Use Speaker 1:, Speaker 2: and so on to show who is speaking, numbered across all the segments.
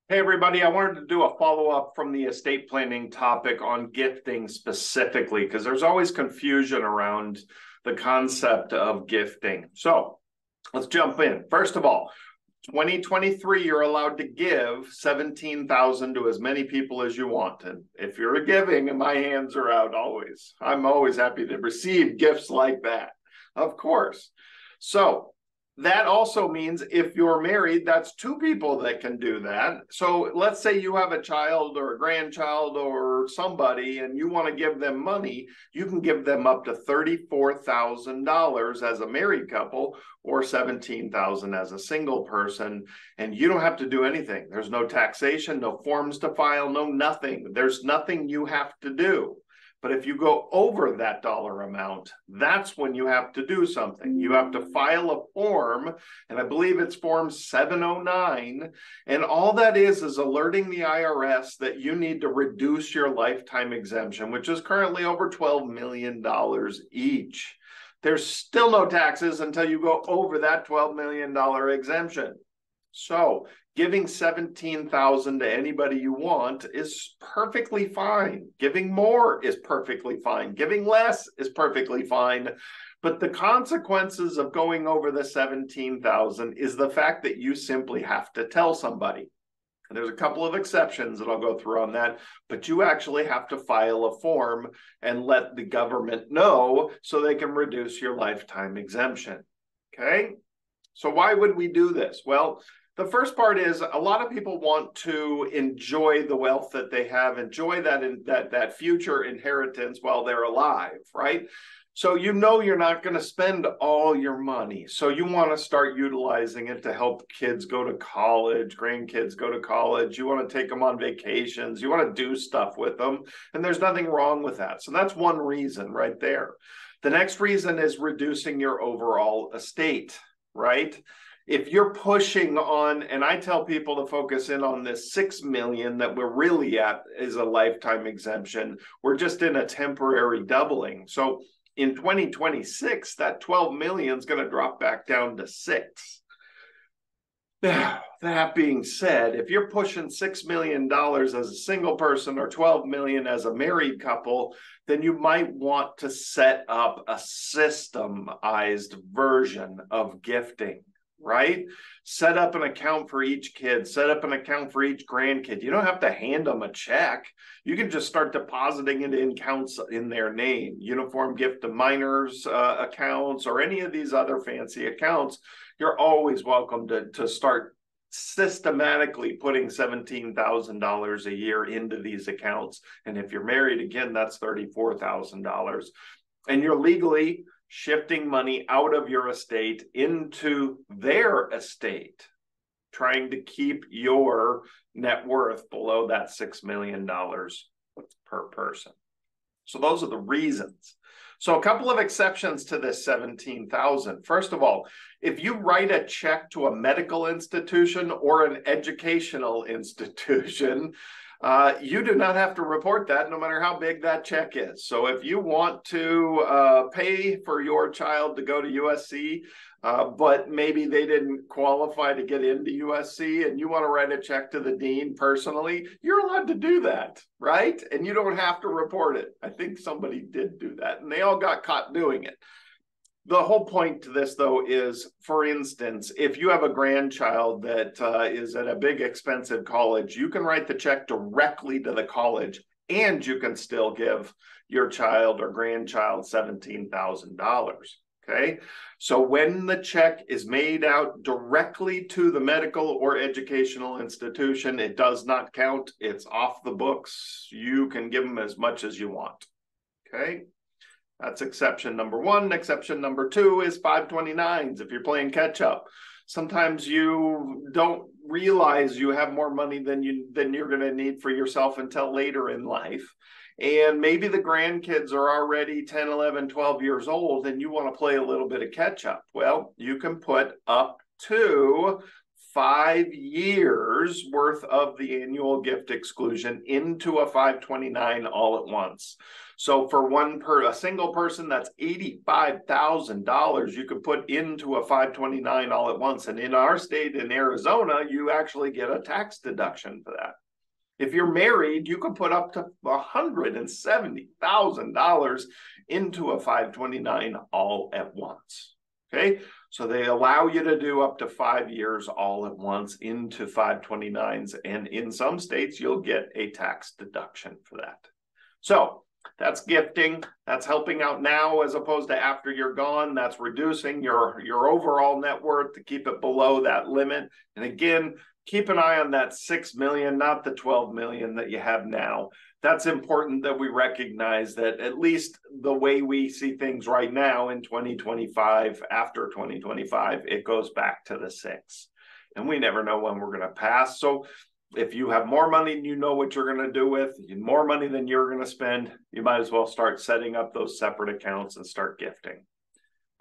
Speaker 1: Hey, everybody, I wanted to do a follow-up from the estate planning topic on gifting specifically, because there's always confusion around the concept of gifting. So let's jump in. First of all, 2023, you're allowed to give 17,000 to as many people as you want. And if you're giving, and my hands are out always, I'm always happy to receive gifts like that, of course. So that also means if you're married, that's two people that can do that. So let's say you have a child or a grandchild or somebody and you want to give them money, you can give them up to $34,000 as a married couple or $17,000 as a single person, and you don't have to do anything. There's no taxation, no forms to file, no nothing. There's nothing you have to do. But if you go over that dollar amount, that's when you have to do something. You have to file a form, and I believe it's Form 709. And all that is alerting the IRS that you need to reduce your lifetime exemption, which is currently over $12 million each. There's still no taxes until you go over that $12 million exemption. So giving 17,000 to anybody you want is perfectly fine. Giving more is perfectly fine. Giving less is perfectly fine. But the consequences of going over the 17,000 is the fact that you simply have to tell somebody. And there's a couple of exceptions that I'll go through on that, but you actually have to file a form and let the government know so they can reduce your lifetime exemption. Okay? So why would we do this? Well, the first part is a lot of people want to enjoy the wealth that they have, enjoy that future inheritance while they're alive, right? So you know you're not going to spend all your money. So you want to start utilizing it to help kids go to college, grandkids go to college. You want to take them on vacations. You want to do stuff with them. And there's nothing wrong with that. So that's one reason right there. The next reason is reducing your overall estate, right? If you're pushing on, and I tell people to focus in on this 6 million that we're really at is a lifetime exemption. We're just in a temporary doubling. So in 2026, that 12 million is going to drop back down to 6. That being said, if you're pushing $6 million as a single person or 12 million as a married couple, then you might want to set up a systemized version of gifting. Right? Set up an account for each kid, set up an account for each grandkid. You don't have to hand them a check. You can just start depositing it in accounts in their name, uniform gift to minors accounts, or any of these other fancy accounts. You're always welcome to start systematically putting $17,000 a year into these accounts. And if you're married, again, that's $34,000. And you're legally shifting money out of your estate into their estate, trying to keep your net worth below that $6 million per person. So those are the reasons. So a couple of exceptions to this 17,000. First of all, if you write a check to a medical institution or an educational institution, you do not have to report that no matter how big that check is. So if you want to pay for your child to go to USC, but maybe they didn't qualify to get into USC and you want to write a check to the dean personally, you're allowed to do that, right? And you don't have to report it. I think somebody did do that and they all got caught doing it. The whole point to this, though, is, for instance, if you have a grandchild that is at a big, expensive college, you can write the check directly to the college, and you can still give your child or grandchild $17,000. Okay? So when the check is made out directly to the medical or educational institution, it does not count. It's off the books. You can give them as much as you want. Okay? That's exception number one. Exception number two is 529s if you're playing catch up. Sometimes you don't realize you have more money than you're going to need for yourself until later in life. And maybe the grandkids are already 10, 11, 12 years old and you want to play a little bit of catch up. Well, you can put up to 5 years worth of the annual gift exclusion into a 529 all at once. So for a single person, that's $85,000 you could put into a 529 all at once. And in our state, in Arizona, you actually get a tax deduction for that. If you're married, you can put up to $170,000 into a 529 all at once. Okay, so they allow you to do up to 5 years all at once into 529s. And in some states, you'll get a tax deduction for that. So that's gifting. That's helping out now as opposed to after you're gone. That's reducing your overall net worth to keep it below that limit. And again, keep an eye on that 6 million, not the 12 million that you have now. That's important that we recognize that at least the way we see things right now in 2025, after 2025, it goes back to the 6. And we never know when we're going to pass. So if you have more money than you know what you're going to do with, more money than you're going to spend, you might as well start setting up those separate accounts and start gifting.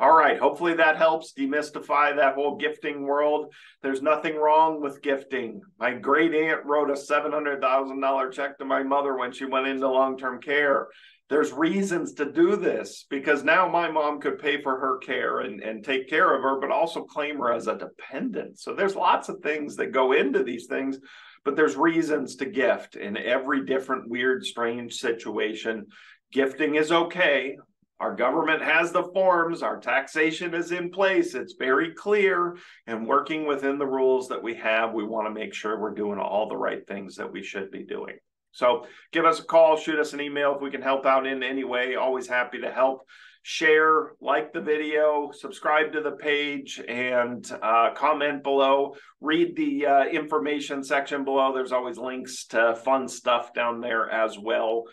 Speaker 1: All right, hopefully that helps demystify that whole gifting world. There's nothing wrong with gifting. My great aunt wrote a $700,000 check to my mother when she went into long-term care. There's reasons to do this because now my mom could pay for her care and take care of her, but also claim her as a dependent. So there's lots of things that go into these things, but there's reasons to gift in every different weird, strange situation. Gifting is okay. Our government has the forms, our taxation is in place, it's very clear, and working within the rules that we have, we want to make sure we're doing all the right things that we should be doing. So give us a call, shoot us an email if we can help out in any way. Always happy to help. Share, like the video, subscribe to the page, and comment below. Read the information section below. There's always links to fun stuff down there as well.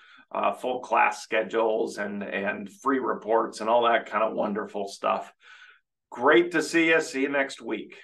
Speaker 1: Full class schedules and free reports and all that kind of wonderful stuff. Great to see you. See you next week.